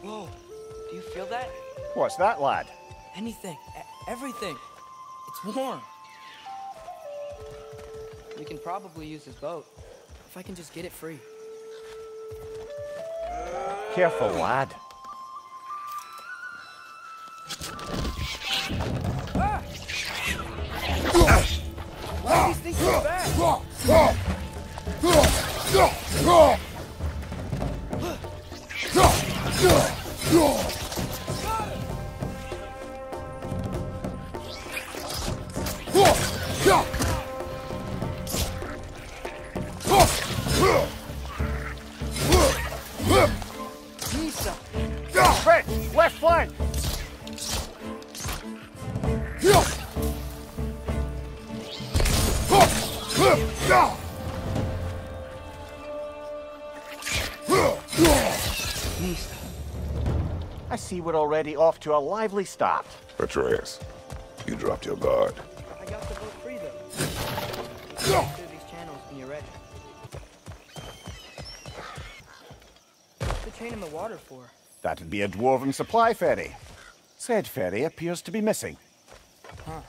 Whoa, do you feel that? What's that, lad? Anything, everything. It's warm. We can probably use this boat, if I can just get it free. Careful, lad. Ah! Why are these things so fast? Fred, left flank! I see we're already off to a lively start. Atreus, you dropped your guard. I got the boat free, though. Go through these channels when you're ready. What's the chain in the water for? That'd be a dwarven supply ferry. Said ferry appears to be missing. Huh.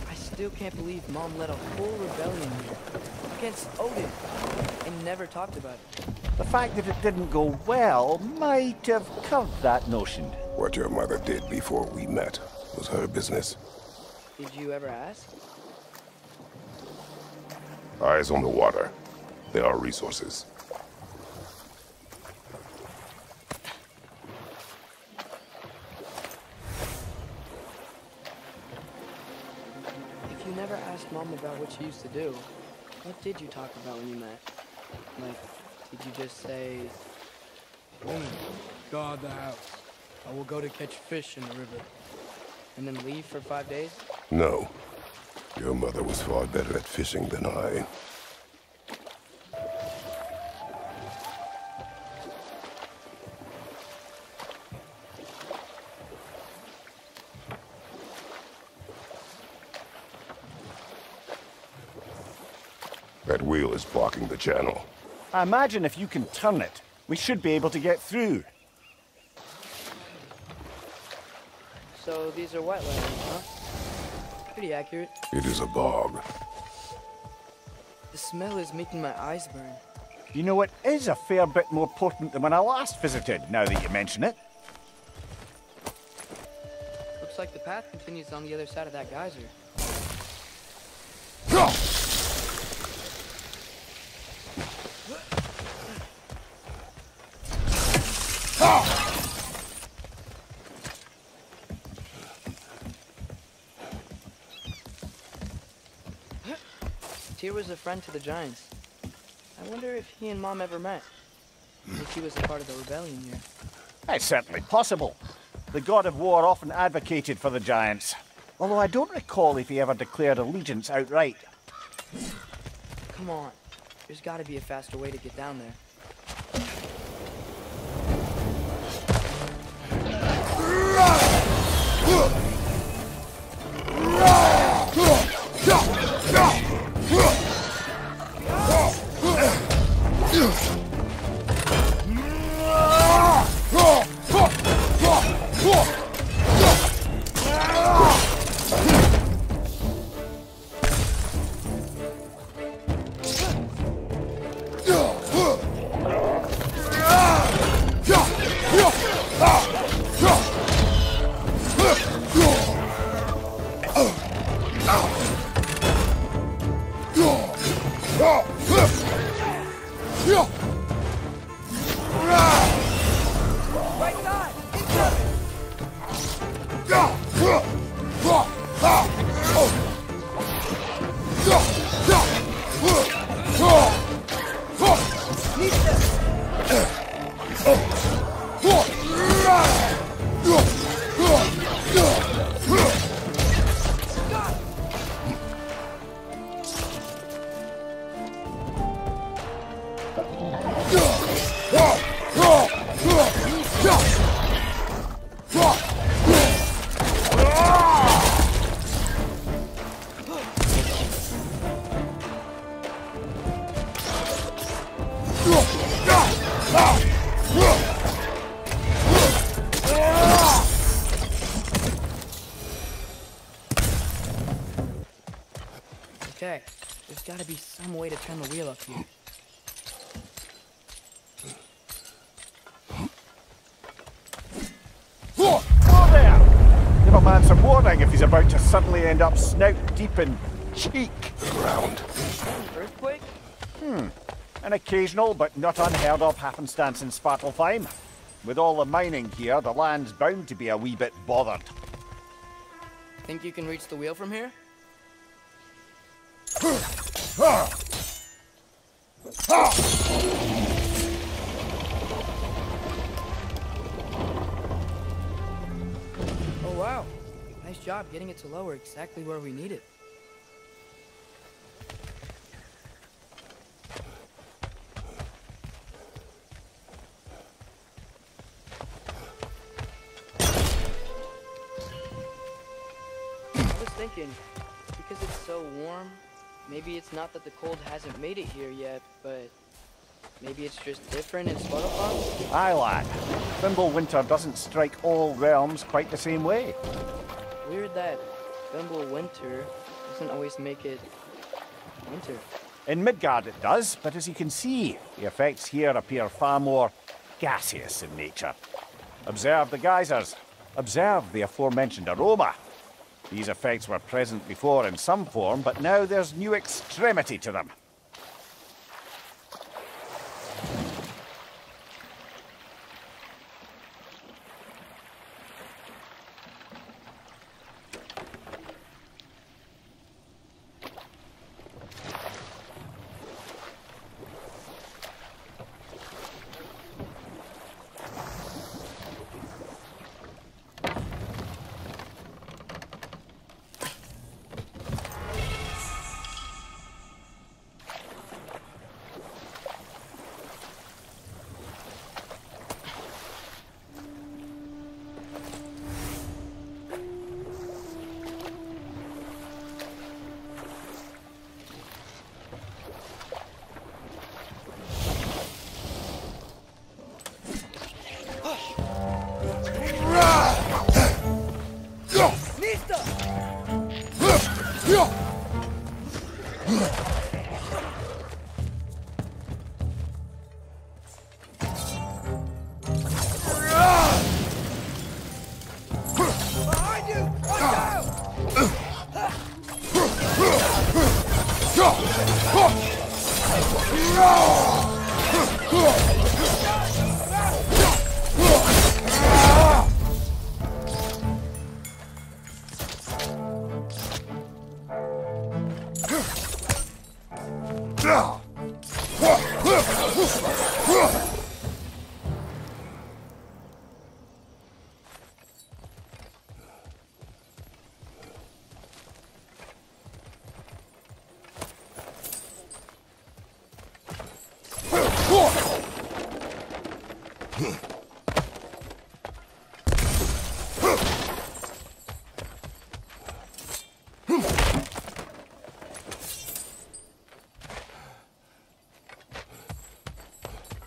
I still can't believe Mom led a whole rebellion here against Odin and never talked about it. The fact that it didn't go well might have curved that notion. What your mother did before we met was her business. Did you ever ask? Eyes on the water. There are resources. If you never asked Mom about what she used to do, what did you talk about when you met? Like, did you just say, guard the house. I will go to catch fish in the river. And then leave for 5 days? No. Your mother was far better at fishing than I. That wheel is blocking the channel. I imagine if you can turn it, we should be able to get through. So these are wetlands, huh? Pretty accurate. It is a bog. The smell is making my eyes burn. You know, it is a fair bit more potent than when I last visited, now that you mention it. Looks like the path continues on the other side of that geyser. Tyr was a friend to the Giants. I wonder if he and Mom ever met. If he was a part of the rebellion here. It's certainly possible. The god of war often advocated for the Giants. Although I don't recall if he ever declared allegiance outright. Come on. There's gotta be a faster way to get down there. up here. Whoa there! Give a man some warning if he's about to suddenly end up snout deep in cheek. Ground. Earthquake? An occasional but not unheard of happenstance in Svartalfheim. With all the mining here, the land's bound to be a wee bit bothered. Think you can reach the wheel from here? Oh wow. Nice job getting it to lower exactly where we need it. I was thinking, because it's so warm, maybe it's not that the cold hasn't made it here yet, but maybe it's just different in Svartalfheim? Ah. Aye, lad. Thimble winter doesn't strike all realms quite the same way. Weird that Thimble winter doesn't always make it winter. In Midgard it does, but as you can see, the effects here appear far more gaseous in nature. Observe the geysers. Observe the aforementioned aroma. These effects were present before in some form, but now there's new extremity to them.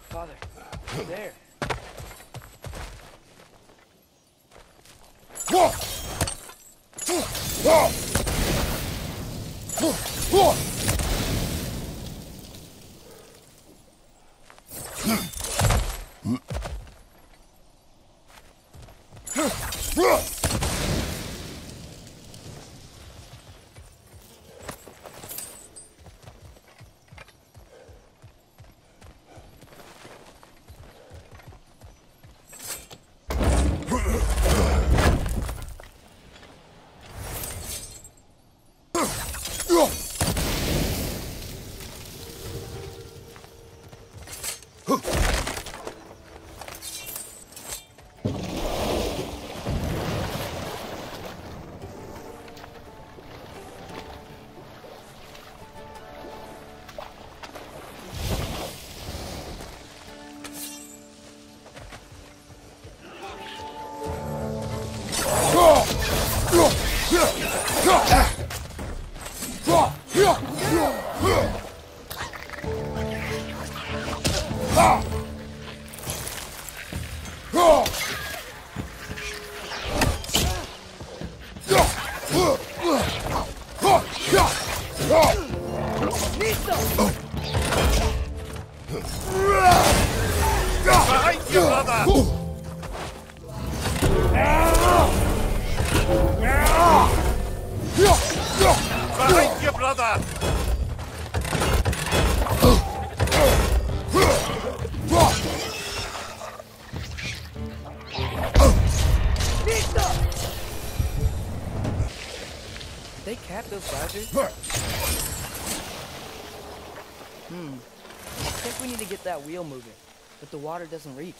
Father, there. creatures? I think we need to get that wheel moving, but the water doesn't reach.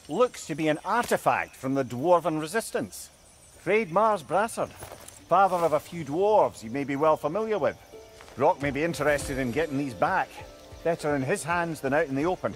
Looks to be an artifact from the Dwarven Resistance. Trade Mars Brassard, father of a few dwarves you may be well familiar with. Brock may be interested in getting these back. Better in his hands than out in the open.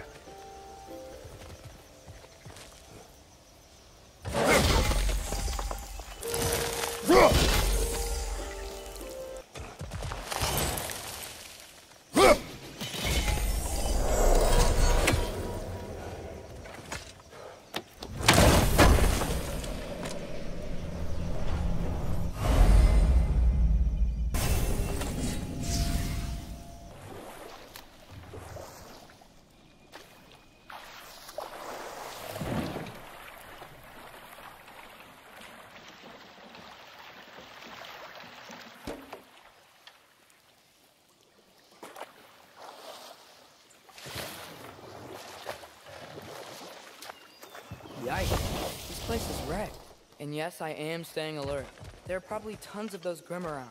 Yikes, this place is wrecked. And yes, I am staying alert. There are probably tons of those Grim around.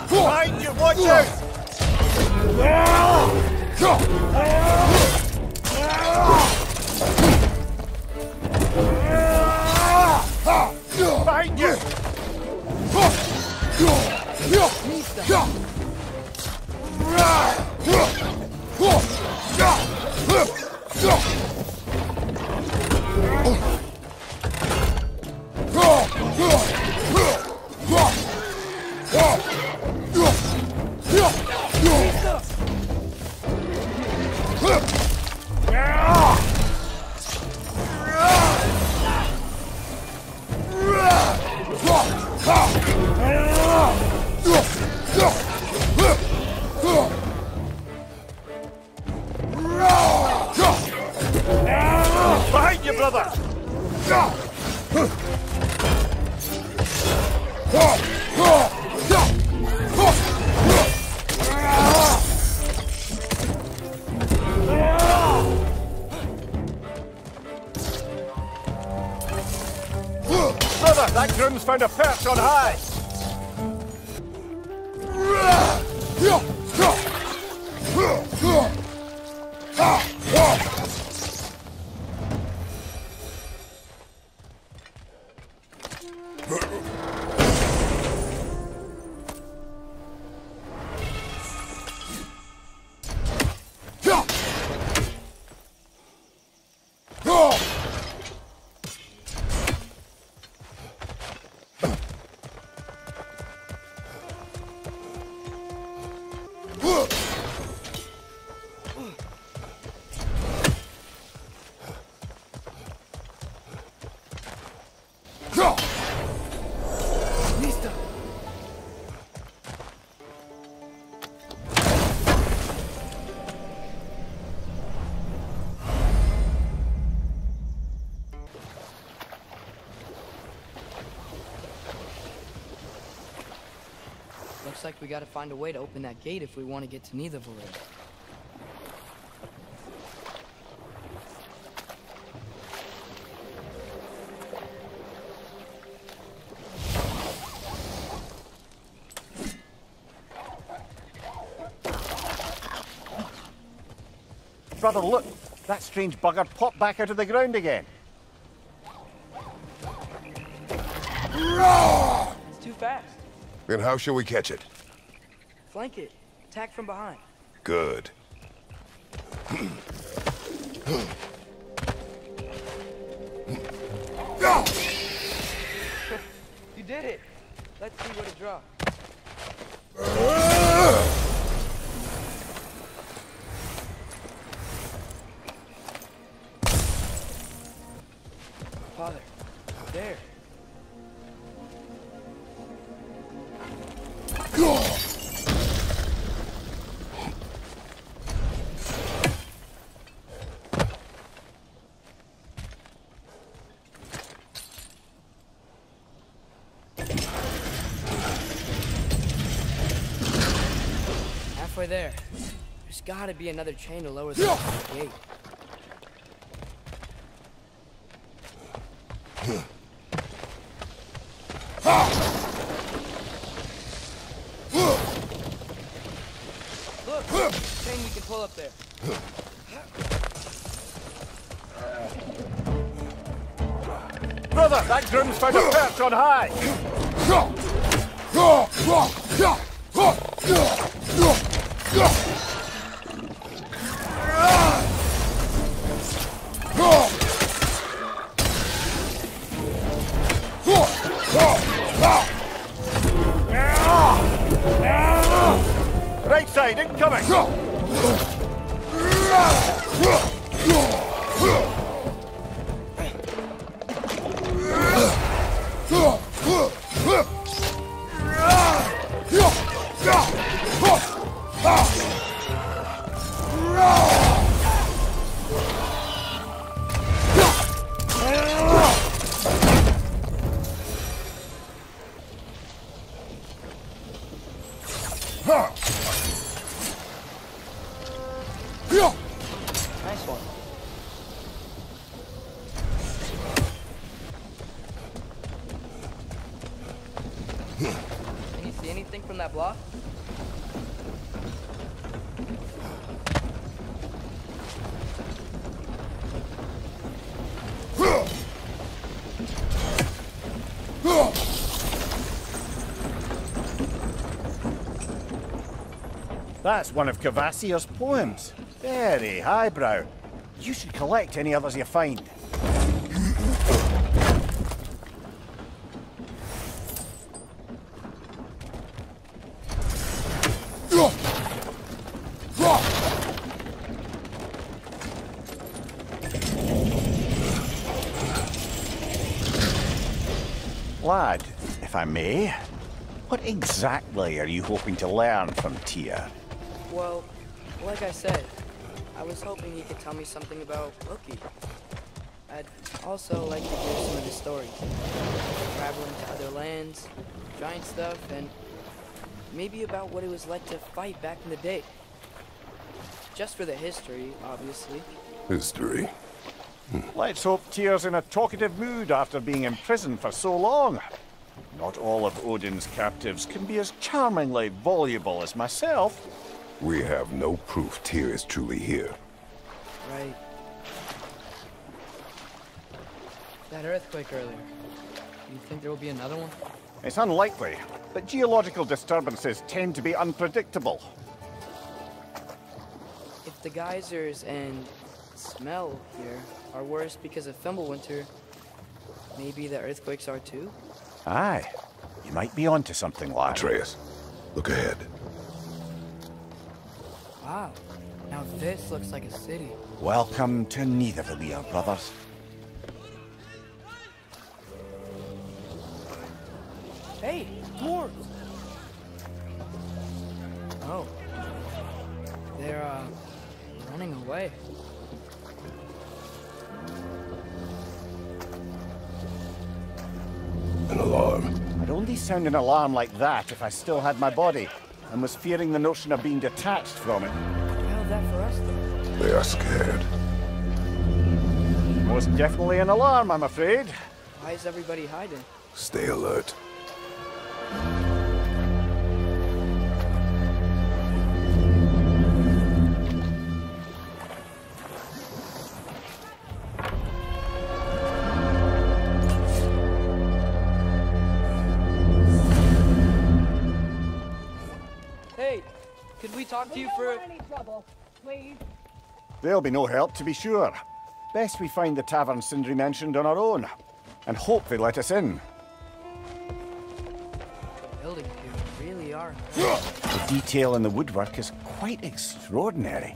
Behind you, watch out! Behind you! Behind you, brother! Brother, that groom's found a perch on high! Looks like we gotta find a way to open that gate if we want to get to Nidavellir. Brother, look! That strange bugger popped back out of the ground again. It's too fast. Then how shall we catch it? Flank it. Attack from behind. Good. You did it. Let's see what it draws. Father, there. Halfway there. There's gotta be another chain to lower the gate. Look, chain we can pull up there. Brother, that groom's found a perch on high! Right side, incoming! Nice one. Can you see anything from that block? That's one of Cavassier's poems. Very highbrow. You should collect any others you find. Lad, if I may, what exactly are you hoping to learn from Tia? Well, like I said, I was hoping you could tell me something about Loki. I'd also like to hear some of his stories. Traveling to other lands, giant stuff, and maybe about what it was like to fight back in the day. Just for the history, obviously. History. Let's hope Tyr's in a talkative mood after being imprisoned for so long. Not all of Odin's captives can be as charmingly voluble as myself. We have no proof Tyr is truly here. Right. That earthquake earlier. Do you think there will be another one? It's unlikely, but geological disturbances tend to be unpredictable. If the geysers and smell here are worse because of Fimbulwinter, maybe the earthquakes are too? Aye, you might be onto something, lad. Atreus, look ahead. Wow, now this looks like a city. Welcome to Nidavellir, brothers. Hey, dwarves! Oh. They're, running away. An alarm. I'd only sound an alarm like that if I still had my body, and was fearing the notion of being detached from it. What held that for us, though? They are scared. Most definitely an alarm, I'm afraid. Why is everybody hiding? Stay alert. talk to you for... Any trouble, please. There'll be no help, to be sure. Best we find the tavern Sindri mentioned on our own, and hope they let us in. The buildings here really are... The detail in the woodwork is quite extraordinary.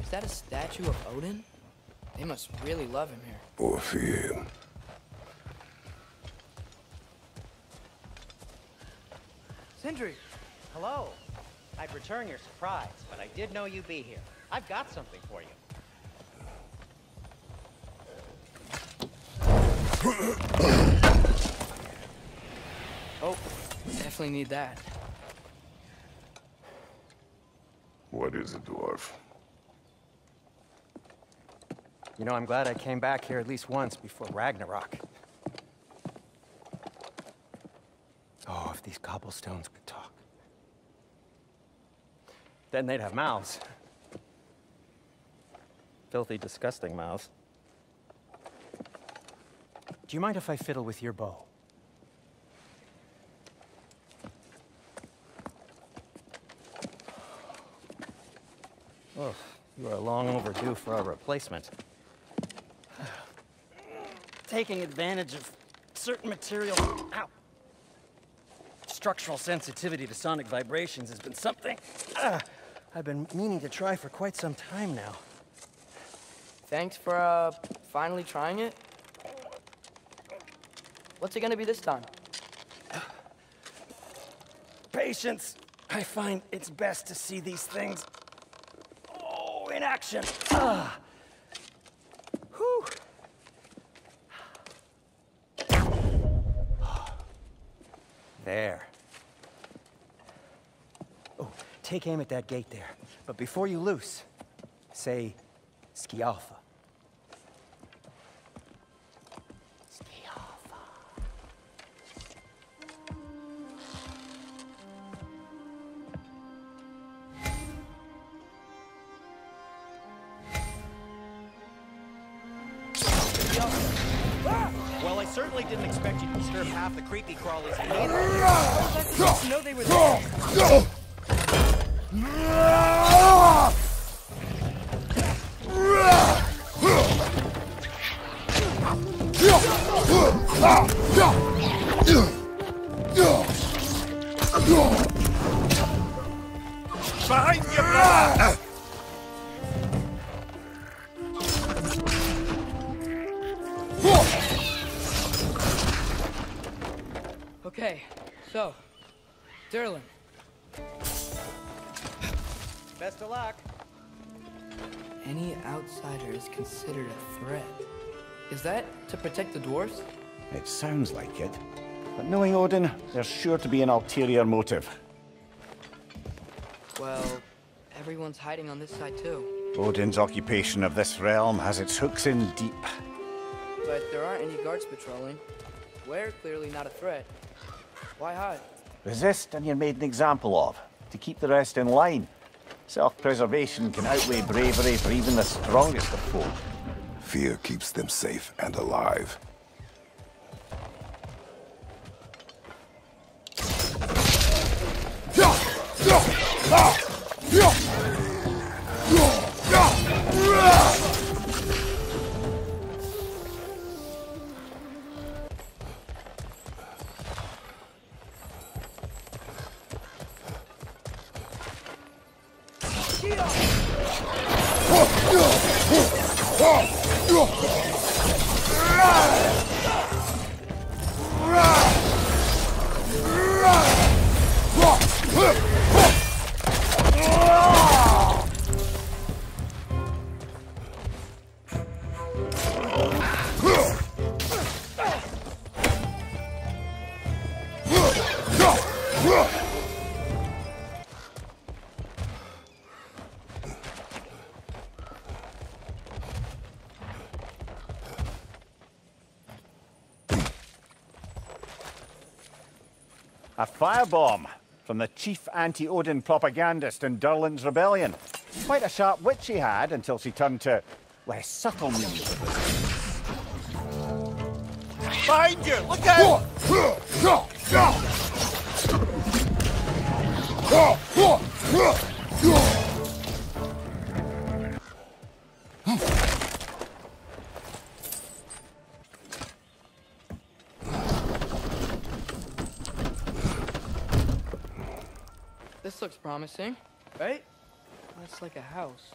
Is that a statue of Odin? They must really love him here. Or fear him. Sindri! Hello. I'd return your surprise, but I did know you'd be here. I've got something for you. Oh, definitely need that. What is it, dwarf? You know, I'm glad I came back here at least once before Ragnarok. Oh, if these cobblestones could talk. Then they'd have mouths. Filthy, disgusting mouths. Do you mind if I fiddle with your bow? Oh, you are long overdue for a replacement. Taking advantage of certain material... Ow! Structural sensitivity to sonic vibrations has been something I've been meaning to try for quite some time now. Thanks for, finally trying it. What's it gonna be this time? Patience. I find it's best to see these things, in action. Whew. There. Oh, take aim at that gate there. But before you loose, say, Skialfa. Skialfa. Well, I certainly didn't expect you to disturb half the creepy crawlies in either. I didn't know they were there. Behind you, brother! Okay, so, Durlin. Best of luck. Any outsider is considered a threat. Is that to protect the dwarves? It sounds like it. But knowing Odin, there's sure to be an ulterior motive. Well, everyone's hiding on this side too. Odin's occupation of this realm has its hooks in deep. But there aren't any guards patrolling. We're clearly not a threat. Why hide? Resist and you're made an example of, to keep the rest in line. Self-preservation can outweigh bravery for even the strongest of folk. Fear keeps them safe and alive. A firebomb from the chief anti-Odin propagandist in Durlin's rebellion. Quite a sharp wit she had until she turned to less subtle means. Behind you! Look out! This looks promising, right? That's like a house.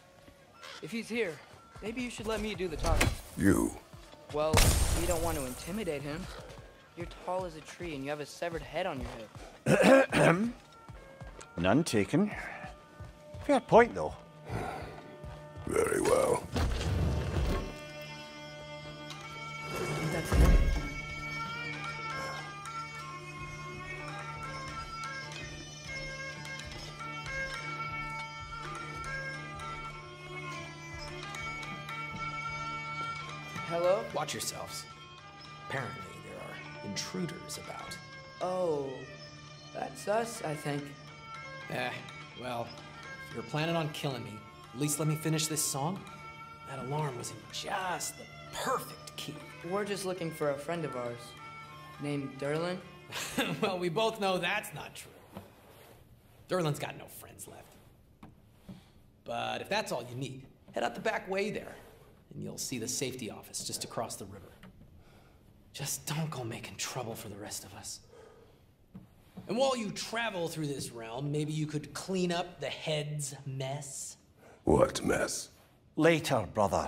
If he's here, maybe you should let me do the talking. You. Well, we don't want to intimidate him. You're tall as a tree and you have a severed head on your head. None taken. Fair point, though. Very well. I think that's him. Hello? Watch yourselves. Apparently, there are intruders about. Oh, that's us, I think. Well, if you're planning on killing me, at least let me finish this song. That alarm was in just the perfect key. We're just looking for a friend of ours named Durlin. Well, we both know that's not true. Durlin's got no friends left. But if that's all you need, head out the back way there, and you'll see the safety office just across the river. Just don't go making trouble for the rest of us. And while you travel through this realm, maybe you could clean up the head's mess? What mess? Later, brother.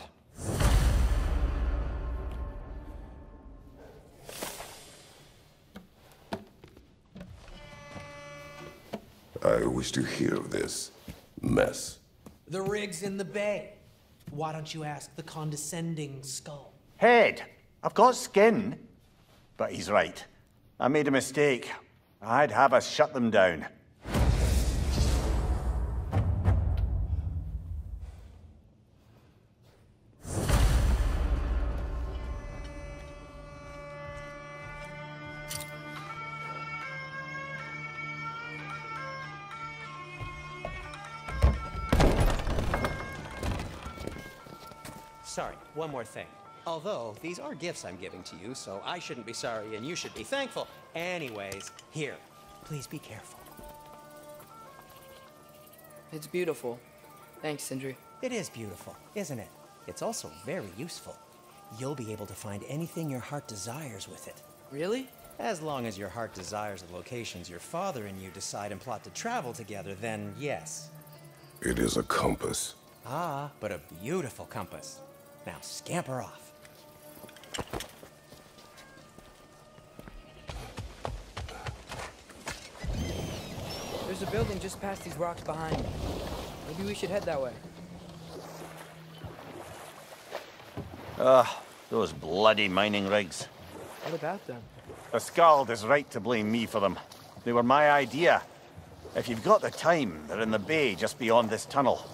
I wish to hear of this mess. The rig's in the bay. Why don't you ask the condescending skull? Head. I've got skin. But he's right. I made a mistake. I'd have us shut them down. Sorry, one more thing. Although, these are gifts I'm giving to you, so I shouldn't be sorry and you should be thankful. Anyways, here, please be careful. It's beautiful. Thanks, Sindri. It is beautiful, isn't it? It's also very useful. You'll be able to find anything your heart desires with it. Really? As long as your heart desires the locations your father and you decide and plot to travel together, then yes. It is a compass. Ah, but a beautiful compass. Now scamper off. There's a building just past these rocks behind me. Maybe we should head that way. Those bloody mining rigs. What about them? The Skald is right to blame me for them. They were my idea. If you've got the time, they're in the bay just beyond this tunnel.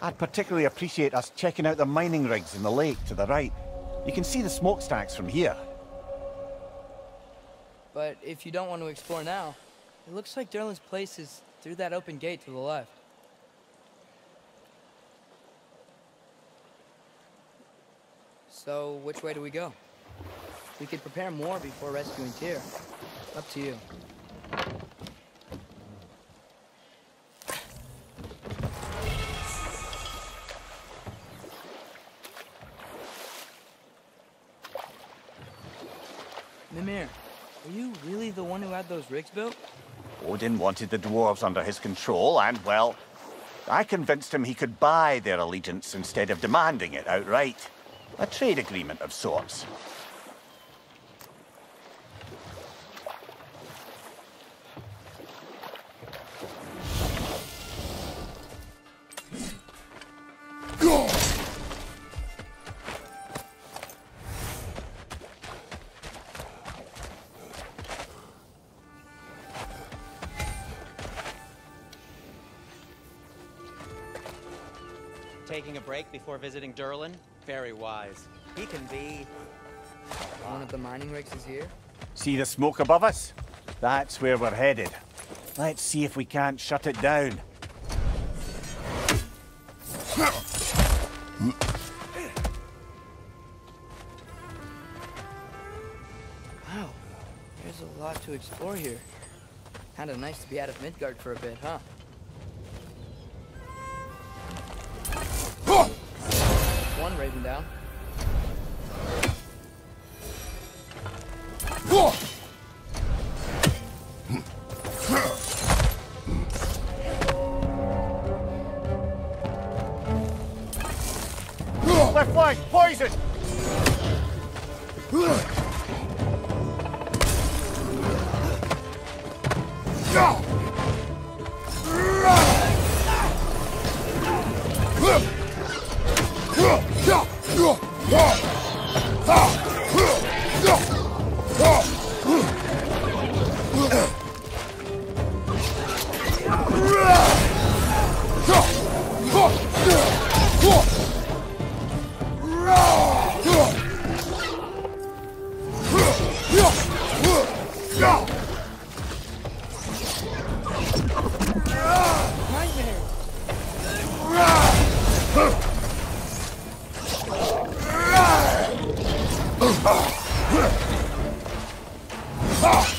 I'd particularly appreciate us checking out the mining rigs in the lake to the right. You can see the smokestacks from here. But if you don't want to explore now, it looks like Durlin's place is through that open gate to the left. So, which way do we go? We could prepare more before rescuing Tyr. Up to you. Mimir, are you really the one who had those rigs built? Odin wanted the dwarves under his control, and, well, I convinced him he could buy their allegiance instead of demanding it outright. A trade agreement of sorts. Taking a break before visiting Durlin? Very wise. He can be... One of the mining rigs is here? See the smoke above us? That's where we're headed. Let's see if we can't shut it down. Wow, there's a lot to explore here. Kinda nice to be out of Midgard for a bit, huh? One raven down. Left flank, poison!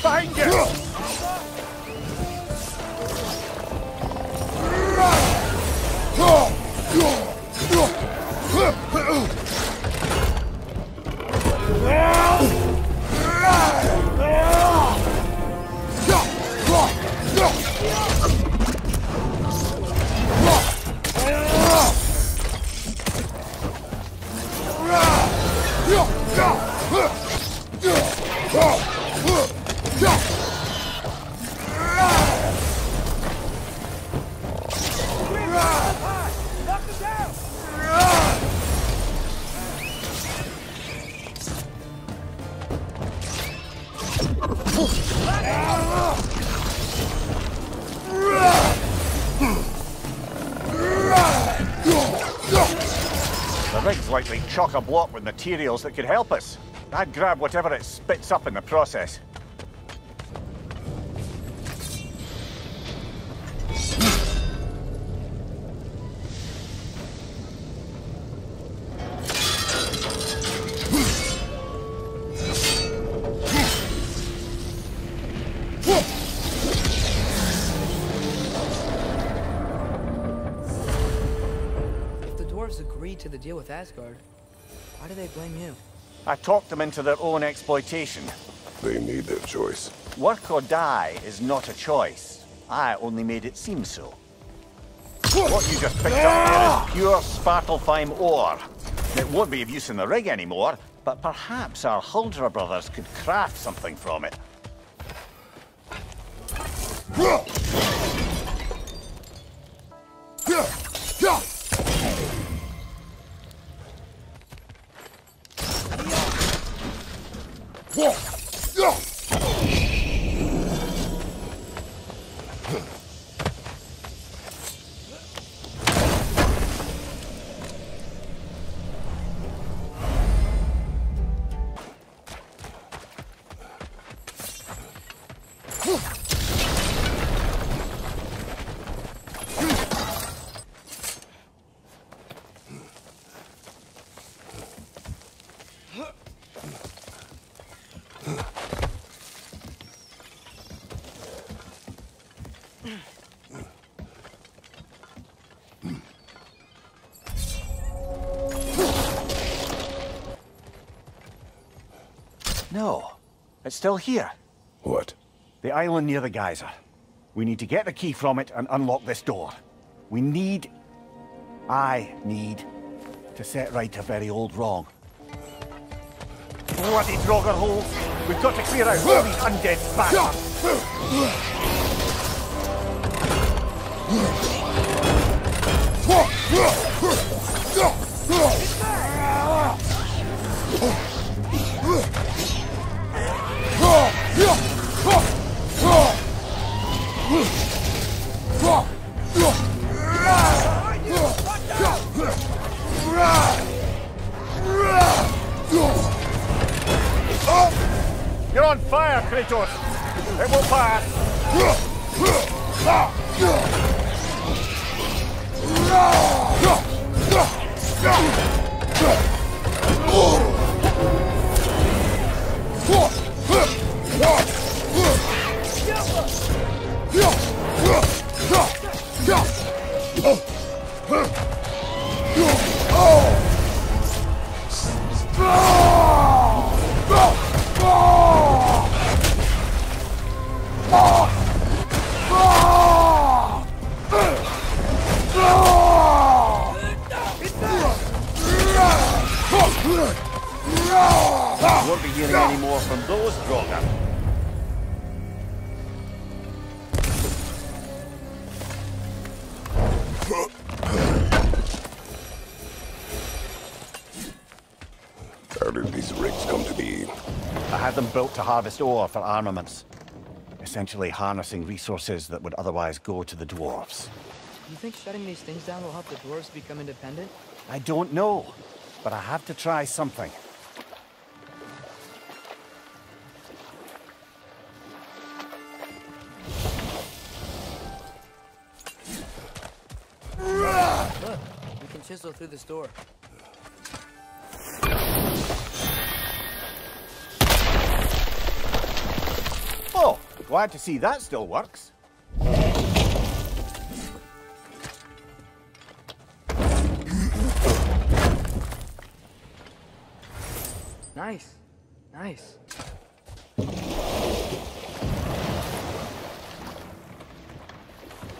Behind you! The rig's likely chock-a-block with materials that could help us. I'd grab whatever it spits up in the process. Agreed to the deal with Asgard. Why do they blame you? I talked them into their own exploitation. They made their choice. Work or die is not a choice. I only made it seem so. What you just picked up there is pure Svartalfheim ore. It won't be of use in the rig anymore, but perhaps our Huldra brothers could craft something from it. No, it's still here. What? The island near the geyser. We need to get the key from it and unlock this door. I need to set right a very old wrong. Bloody Draugr holes! We've got to clear out all these undead bastards! on fire, Kratos! It will pass! Won't be hearing any more from those Draugr. How did these rigs come to be? I had them built to harvest ore for armaments. Essentially harnessing resources that would otherwise go to the dwarves. You think shutting these things down will help the dwarves become independent? I don't know, but I have to try something. Look, we can chisel through this door. Oh, glad to see that still works. Nice. Nice.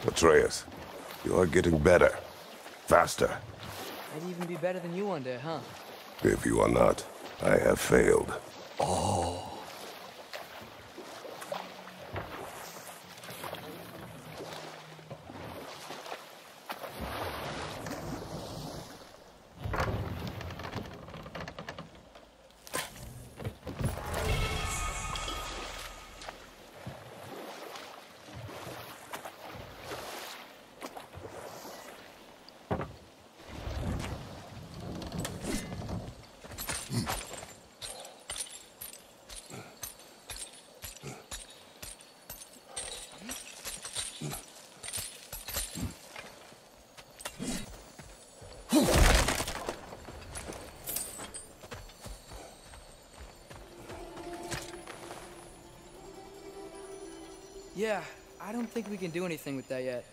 Atreus, you are getting better. Faster. I'd even be better than you one day, huh? If you are not, I have failed. Yeah, I don't think we can do anything with that yet.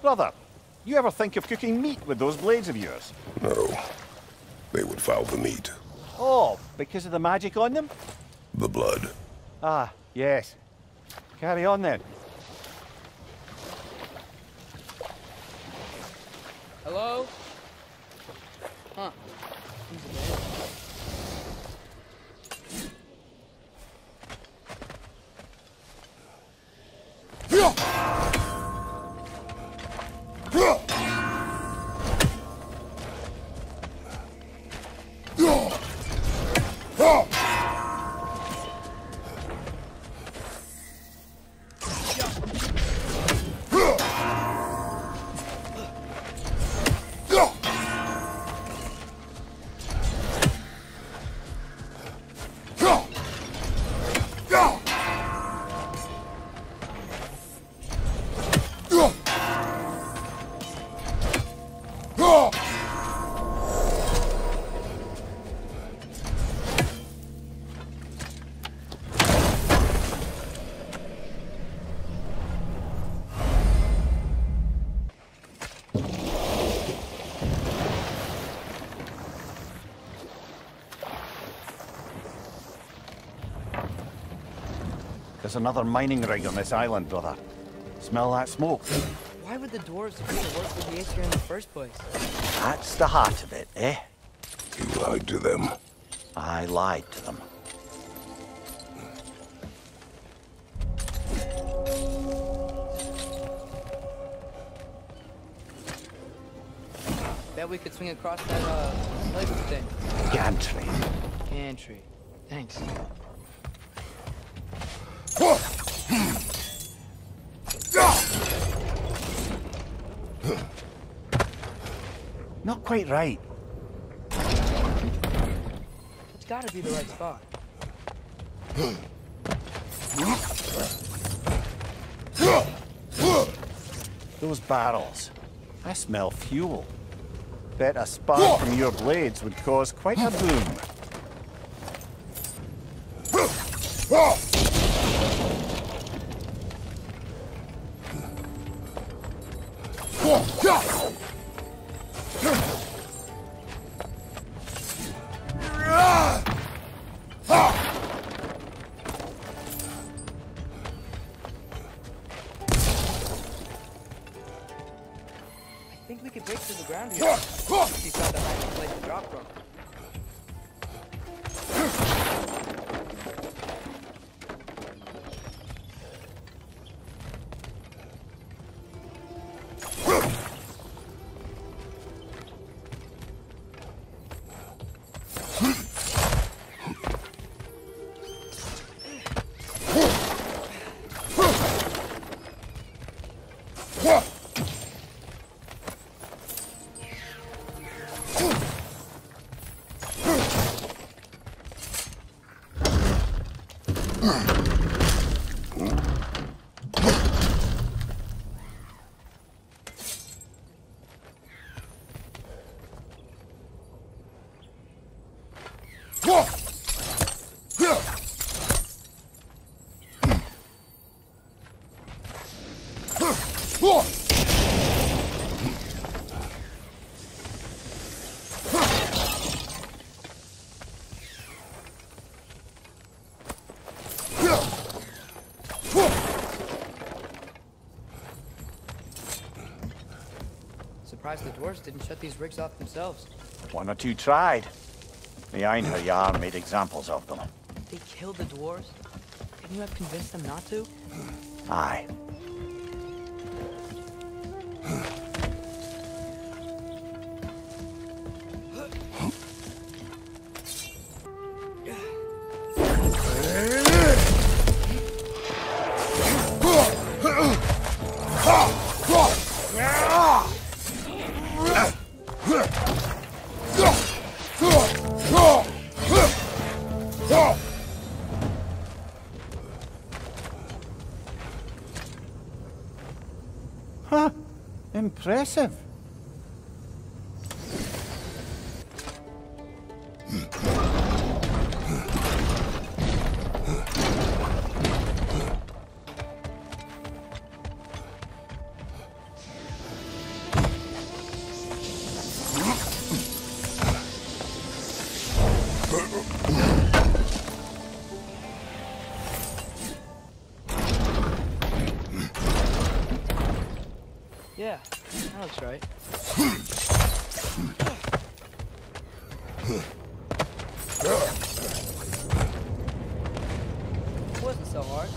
Brother, you ever think of cooking meat with those blades of yours? No. They would foul the meat. Oh, because of the magic on them? The blood. Ah, yes. Carry on then. Hello? Huh. There's another mining rig on this island, brother. Smell that smoke? Why would the dwarves agree to work with the Aesir in the first place? That's the heart of it, eh? You lied to them. I lied to them. bet we could swing across that, lake thing. Gantry. Gantry. Thanks. Not quite right. It's gotta be the right spot. Those barrels. I smell fuel. Bet a spark from your blades would cause quite a boom. I think we could break through the ground here. If you found a hiding place to drop from. Surprised the dwarves didn't shut these rigs off themselves. One or two tried. The Einherjar made examples of them. They killed the dwarves? Couldn't you have convinced them not to? Aye. Huh. Impressive. Yeah, that looks right. It wasn't so hard.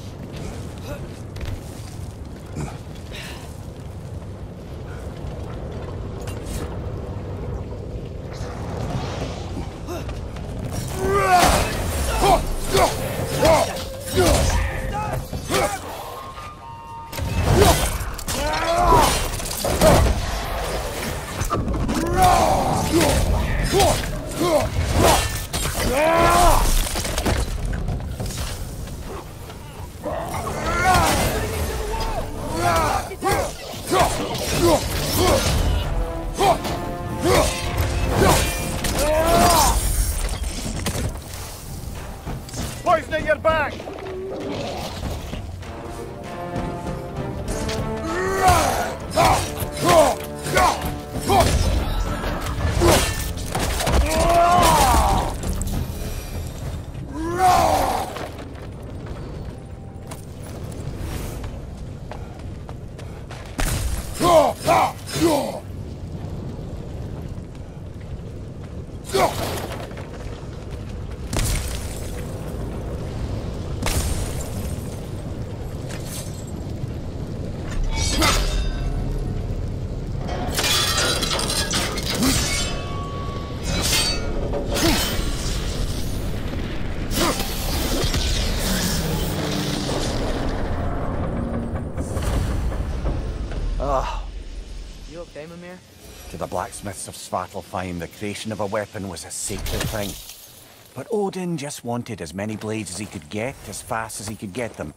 Poison your back! Ah, You okay, Mimir? to the blacksmiths of Svartalfheim, the creation of a weapon was a sacred thing. But Odin just wanted as many blades as he could get, as fast as he could get them.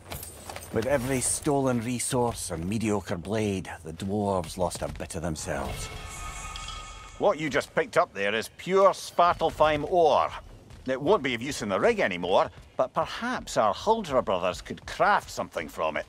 With every stolen resource and mediocre blade, the dwarves lost a bit of themselves. What you just picked up there is pure Svartalfheim ore. It won't be of use in the rig anymore, but perhaps our Huldra brothers could craft something from it.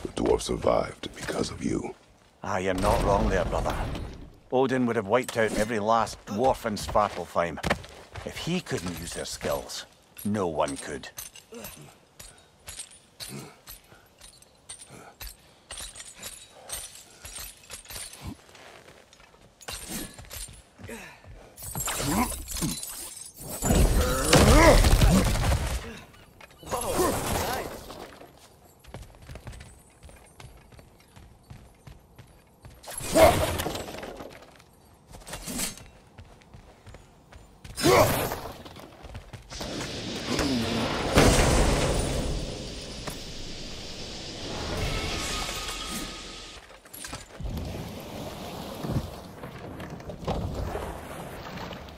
The dwarf survived because of you. Ah, you're not wrong there, brother. Odin would have wiped out every last dwarf in Svartalfheim. If he couldn't use their skills, no one could. Whoa, nice.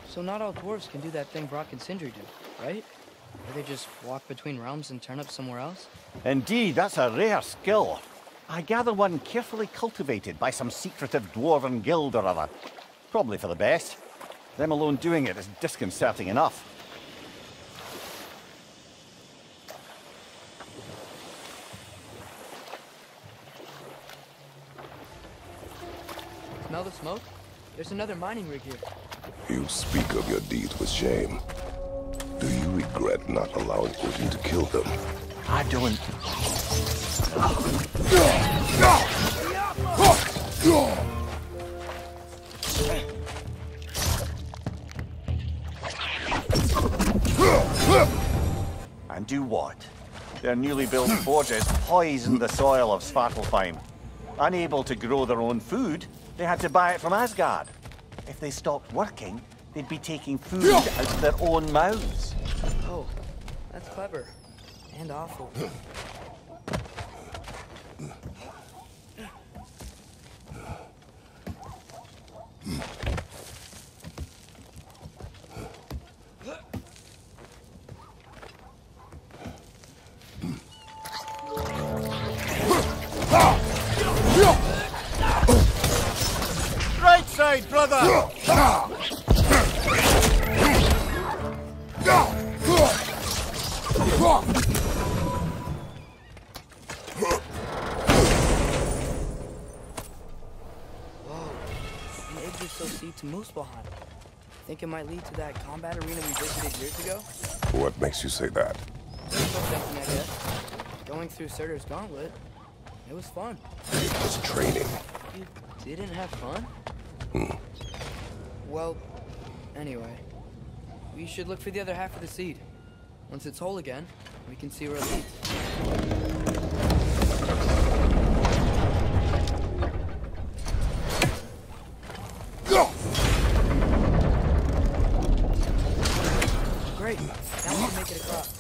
So not all dwarves can do that thing Brock and Sindri do, right? Where they just walk between realms and turn up somewhere else? Indeed, that's a rare skill. I gather one carefully cultivated by some secretive dwarven guild or other. Probably for the best. Them alone doing it is disconcerting enough. Smell the smoke? There's another mining rig here. You speak of your deeds with shame. Do you regret not allowing Odin to kill them? I don't. And do what? Their newly built forges poisoned the soil of Svartalfheim. Unable to grow their own food, they had to buy it from Asgard. If they stopped working, they'd be taking food out of their own mouths. Oh, that's clever. And awful. Right side, brother! The exit so seed to Muspelheim. Think it might lead to that combat arena we visited years ago? What makes you say that? Just thinking, I guess. Going through Surtur's gauntlet. It was fun. It was training. You didn't have fun? Well, anyway. We should look for the other half of the seed. Once it's whole again, we can see where it leads. Great. Now we can make it across.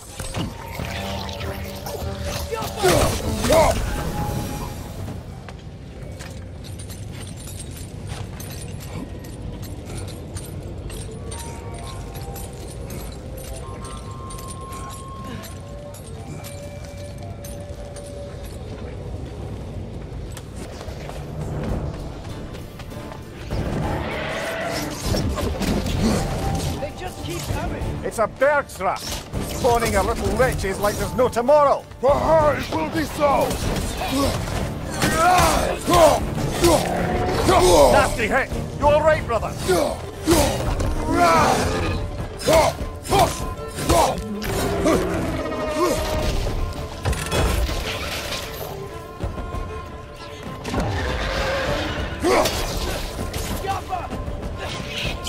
They just keep coming. It's a bergstrat, spawning our little wretches like there's no tomorrow. For her, it will be so! Nasty hit. You all right, brother?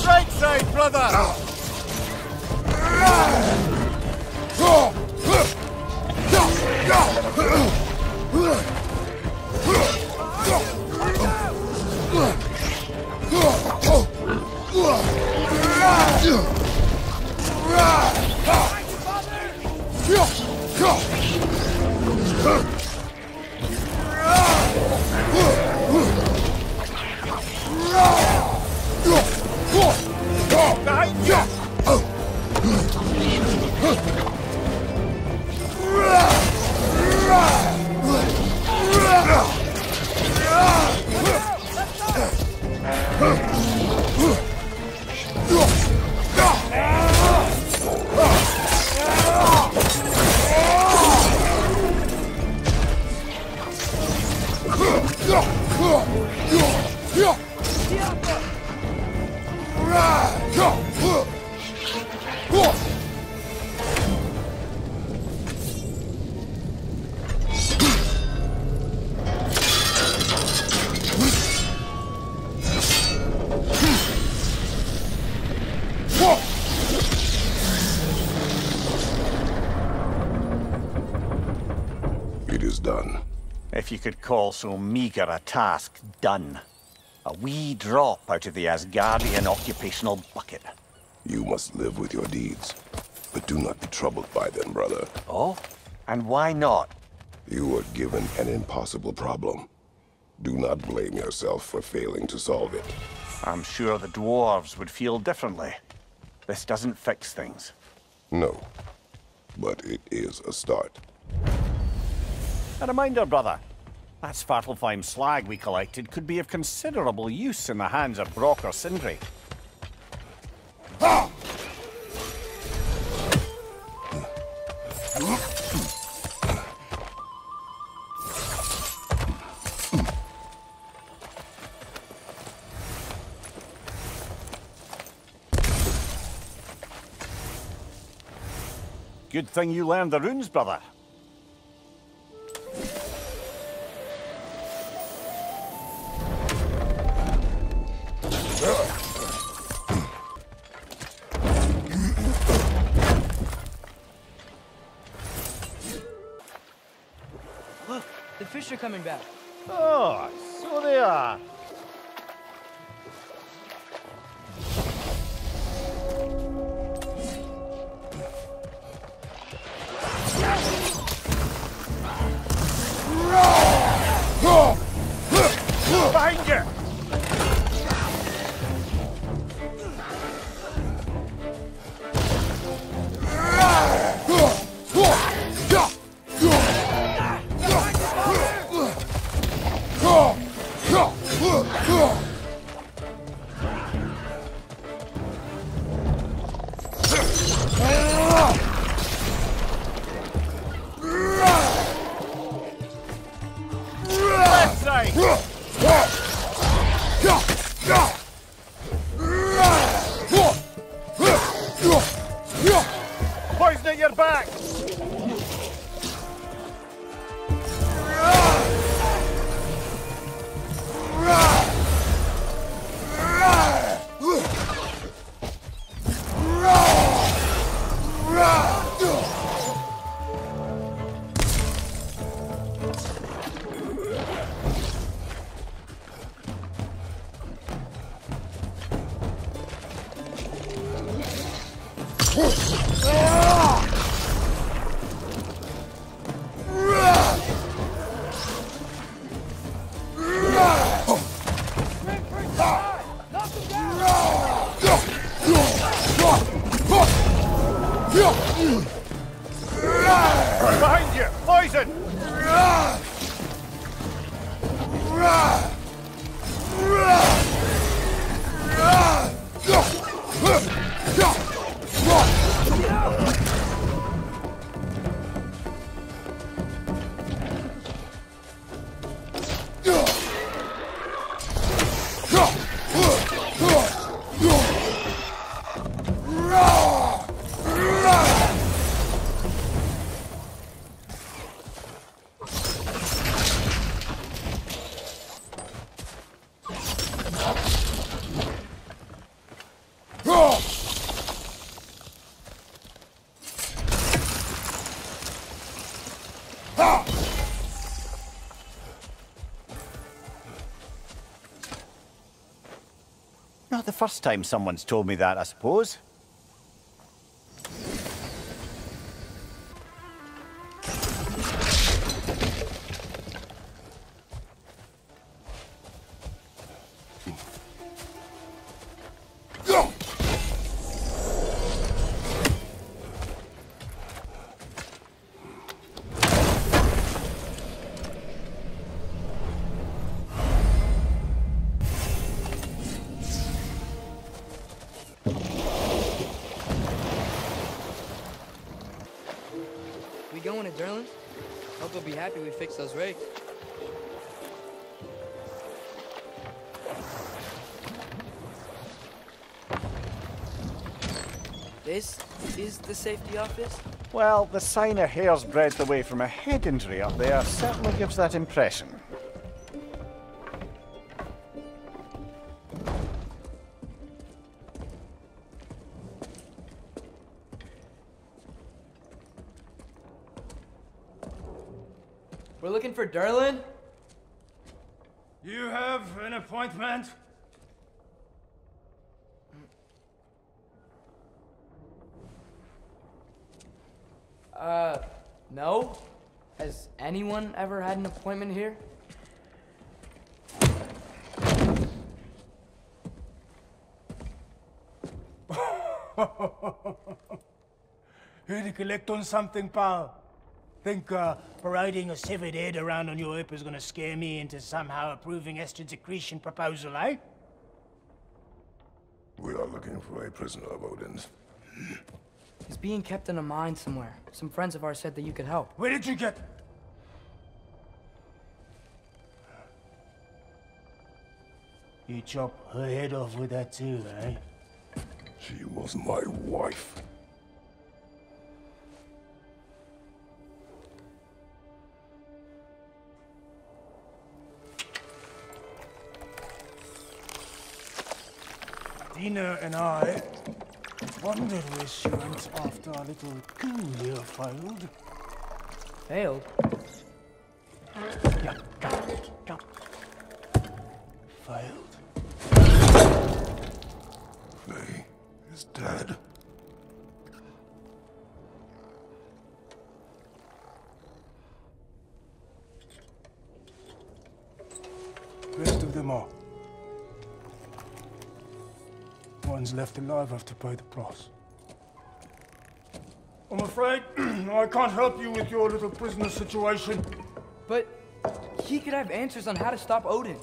Right side, brother! Behind you! It is done. If you could call so meager a task done. A wee drop out of the Asgardian occupational bucket. You must live with your deeds, but do not be troubled by them, brother. Oh? And why not? You were given an impossible problem. Do not blame yourself for failing to solve it. I'm sure the dwarves would feel differently. This doesn't fix things. No, but it is a start. A reminder, brother. That Svartalfheim slag we collected could be of considerable use in the hands of Brock or Sindri. Good thing you learned the runes, brother. Look, the fish are coming back. Oh, so they are. Behind you! Left side! Poison at your back! Behind you! Poison! Not the first time someone's told me that, I suppose. We going to Durlin? Hope he'll be happy we fixed those rigs. This is the safety office? Well, the sign a hair's breadth away from a head injury up there certainly gives that impression. We're looking for Durlin? You have an appointment? No? Has anyone ever had an appointment here? Here to collect on something, pal? Think parading a severed head around on your hip is gonna scare me into somehow approving estrogen secretion proposal, eh? We are looking for a prisoner of Odin's. He's being kept in a mine somewhere. Some friends of ours said that you could help. Where did you get... You chop her head off with that too, eh? She was my wife. Dina and I wondered where she went after our little coup here failed. Failed? Yeah, come. Failed. Faye is dead. Rest of them are. One's left alive have to pay the price. I'm afraid I can't help you with your little prisoner situation. But he could have answers on how to stop Odin.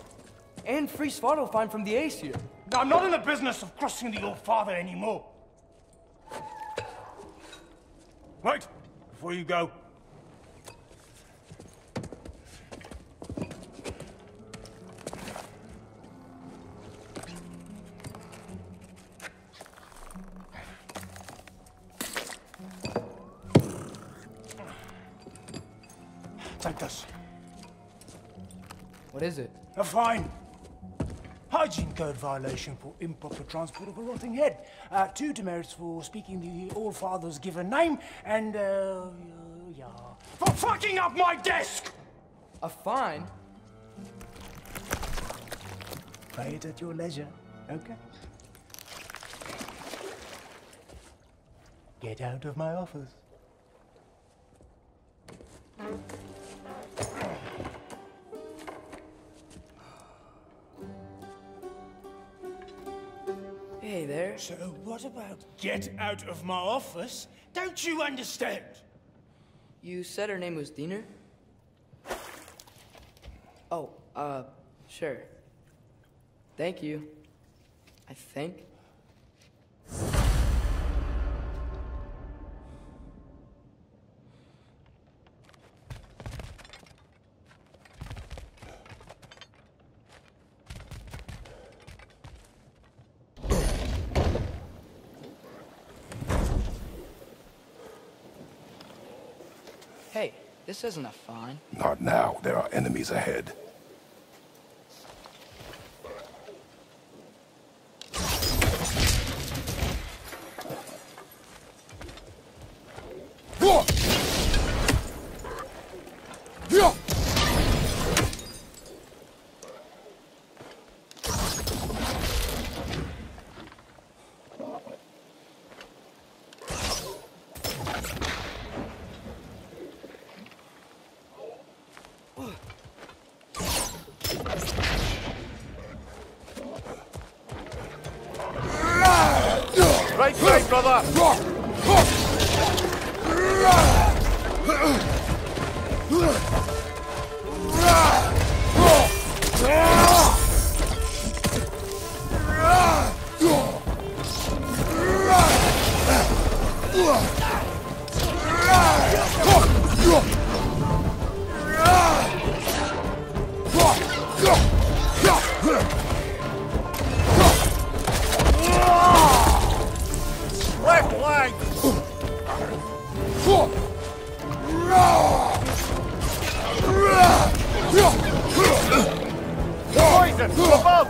And free Svartalfheim from the Aesir. I'm not in the business of crossing the old father anymore. Right, before you go. Take this. What is it? A fine. Hygiene code violation for improper transport of a rotting head. 2 demerits for speaking the All-Father's given name, and, yeah. For fucking up my desk! A fine? Pay it at your leisure, okay? Get out of my office. Hey there. So what about get out of my office? Don't you understand? You said her name was Diener? Oh, sure. Thank you. I think. Hey, this isn't a fine. Not now. There are enemies ahead. Right side, brother! Left flank! Poison! Above!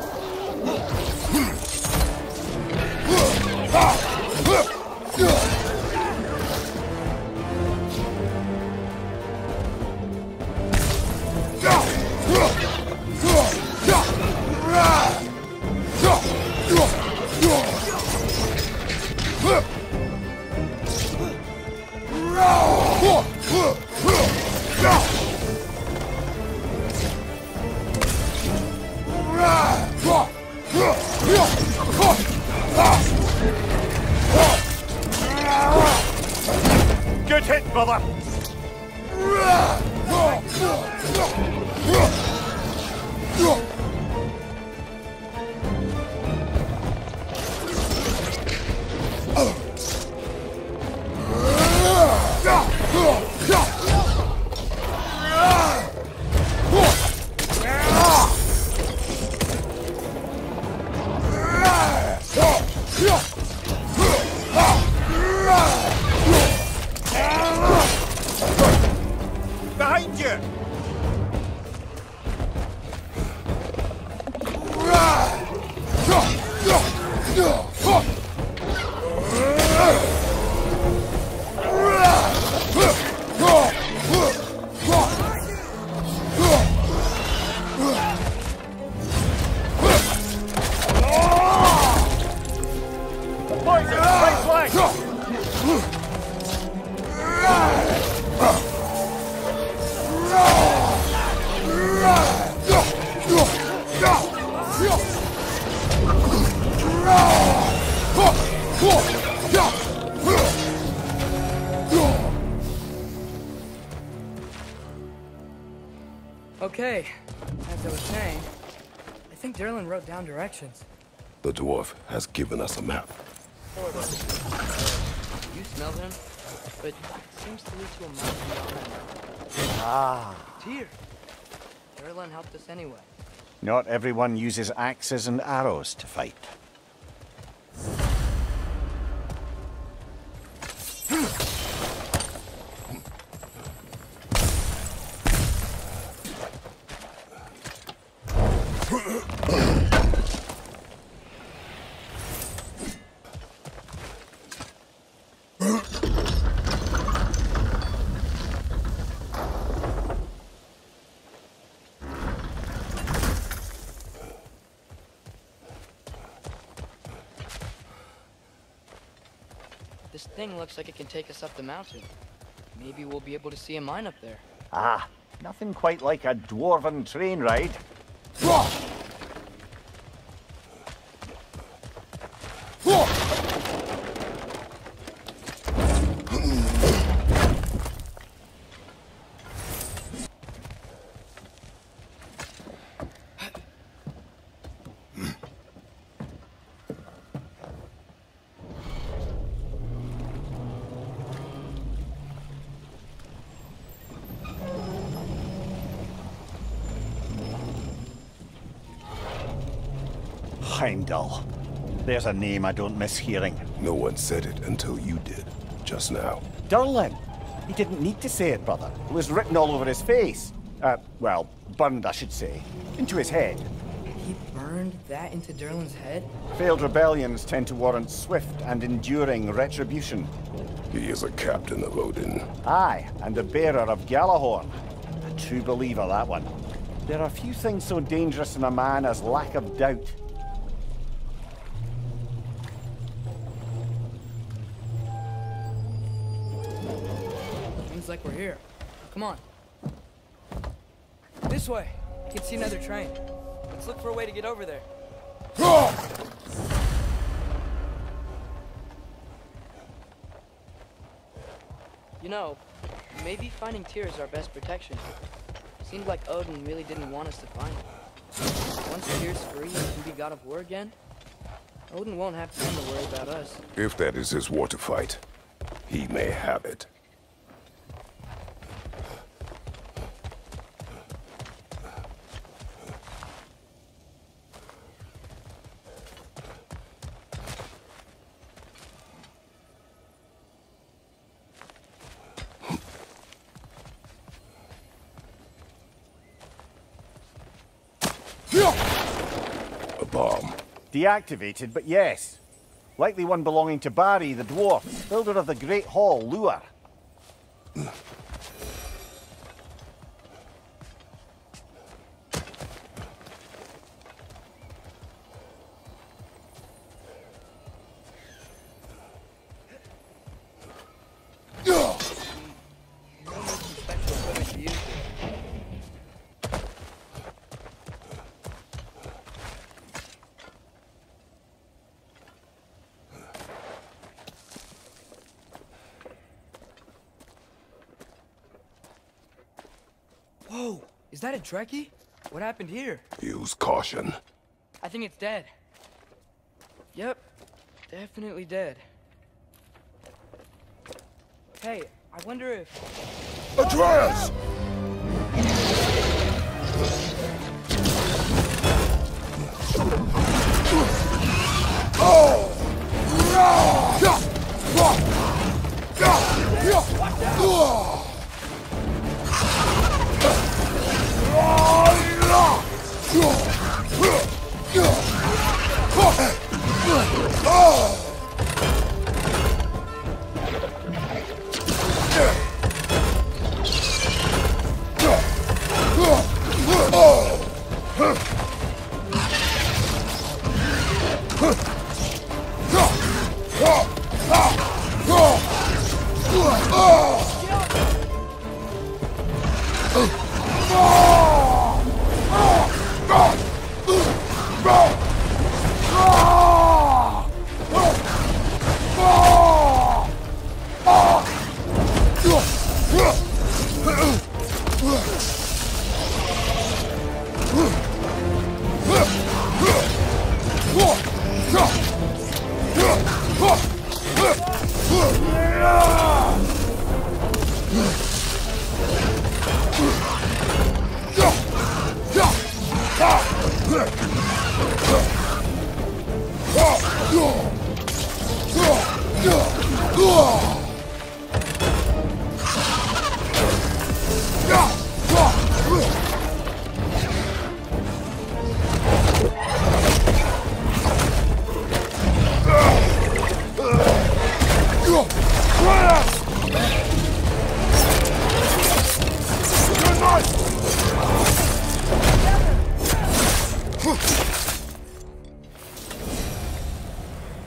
Good hit, brother! Behind you! Poison! Right flank! Okay, as I was saying, I think Derlin wrote down directions. The dwarf has given us a map. You smell him? But it seems to lead to a mountain behind. Ah. It's here. Derlin helped us anyway. Not everyone uses axes and arrows to fight. This thing looks like it can take us up the mountain. Maybe we'll be able to see a mine up there. Ah, nothing quite like a dwarven train ride. Heimdall. There's a name I don't miss hearing. No one said it until you did, just now. Derlin! He didn't need to say it, brother. It was written all over his face. Well, burned, I should say. Into his head. He burned that into Durlin's head? Failed rebellions tend to warrant swift and enduring retribution. He is a captain of Odin. Aye, and a bearer of Galahorn. A true believer, that one. There are few things so dangerous in a man as lack of doubt. Seems like we're here. Come on. This way. I can see another train. Let's look for a way to get over there. You know, maybe finding Tyr is our best protection. Seemed like Odin really didn't want us to find him. Once Tyr's free and can be god of war again, Odin won't have time to worry about us. If that is his war to fight, he may have it. A bomb. Deactivated, but yes. Likely one belonging to Barry, the dwarf, builder of the Great Hall, Lure. Whoa! Is that a Trekkie? What happened here? Use caution. I think it's dead. Yep. Definitely dead. Hey, I wonder if... Atreus!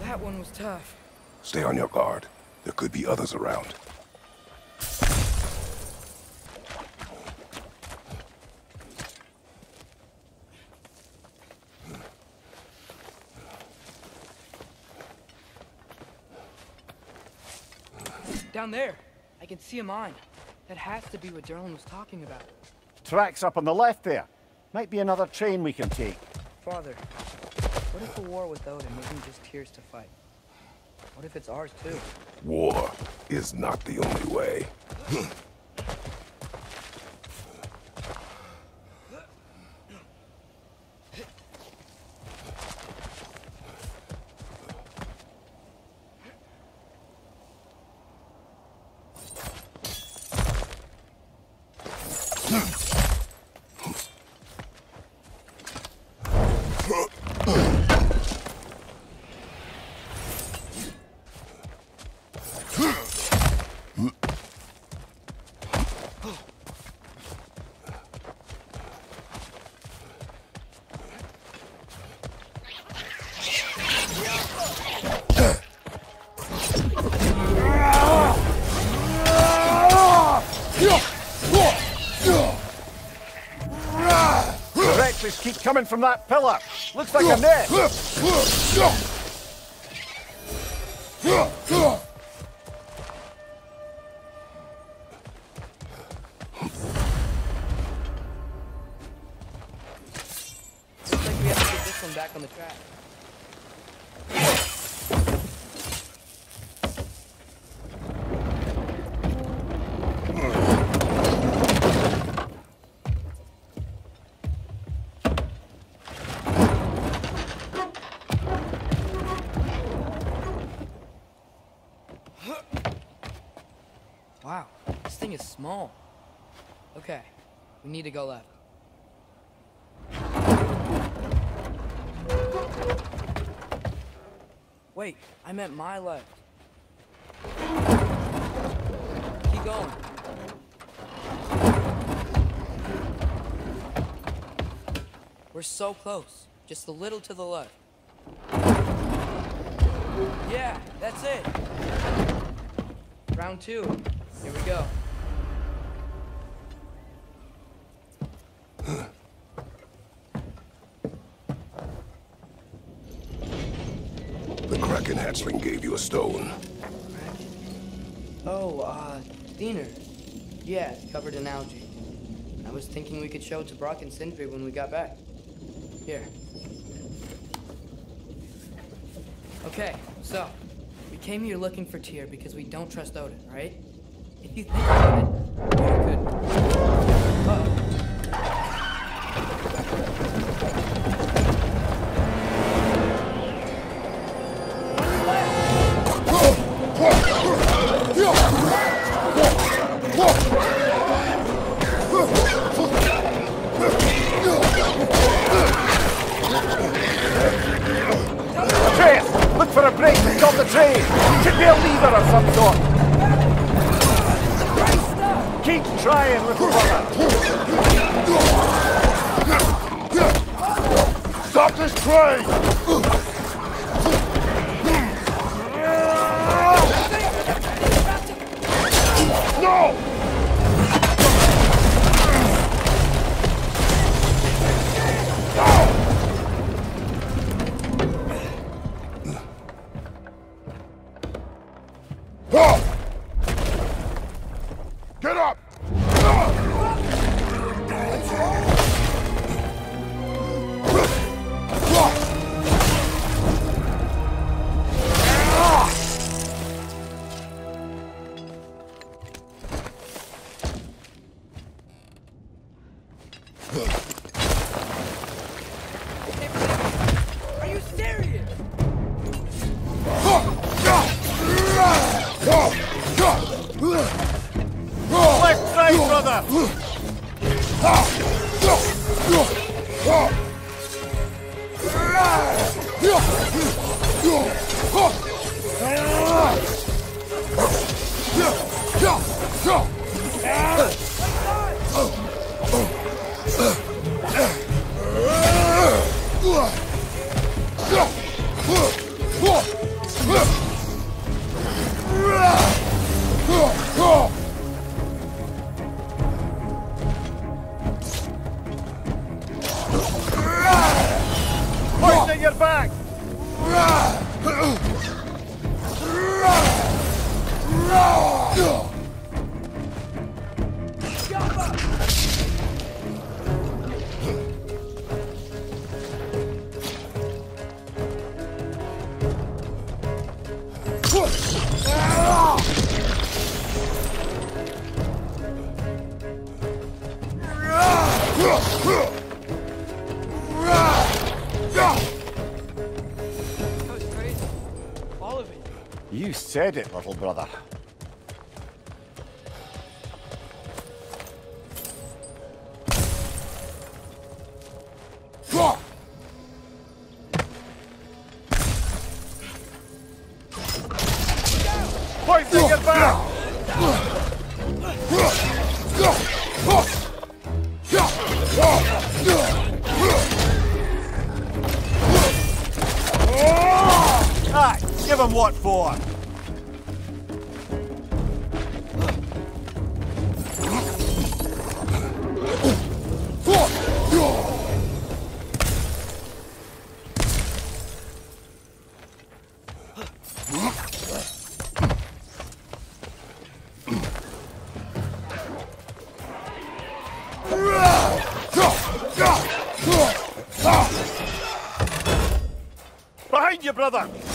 That one was tough. Stay on your guard. There could be others around. Down there. I can see a mine. That has to be what Durlin was talking about. Tracks up on the left there. Might be another train we can take. Father, what if the war with Odin isn't just Tyr's to fight? What if it's ours too? War is not the only way. coming from that pillar. Looks like a net. Looks like we have to get this one back on the track. Wow, this thing is small. Okay, we need to go left. Wait, I meant my left. Keep going. We're so close. Just a little to the left. Yeah, that's it. Round 2. Here we go. The Kraken hatchling gave you a stone. Oh, Diener. Yeah, it's covered in algae. I was thinking we could show it to Brock and Sindri when we got back. Here. Okay, so, we came here looking for Tyr because we don't trust Odin, right? If you think about it, we could... Uh-oh. Atreus, look for a break to stop the train. Should be a lever of some sort. Keep trying, little brother. Stop this train! No! Get up! Are you serious? Left side, brother. Hoisting your back. That was crazy. All of it. You said it, little brother. Hoisting your back. Aye, give him what for. brother!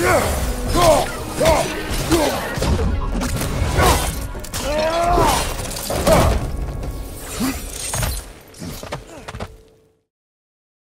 Yeah!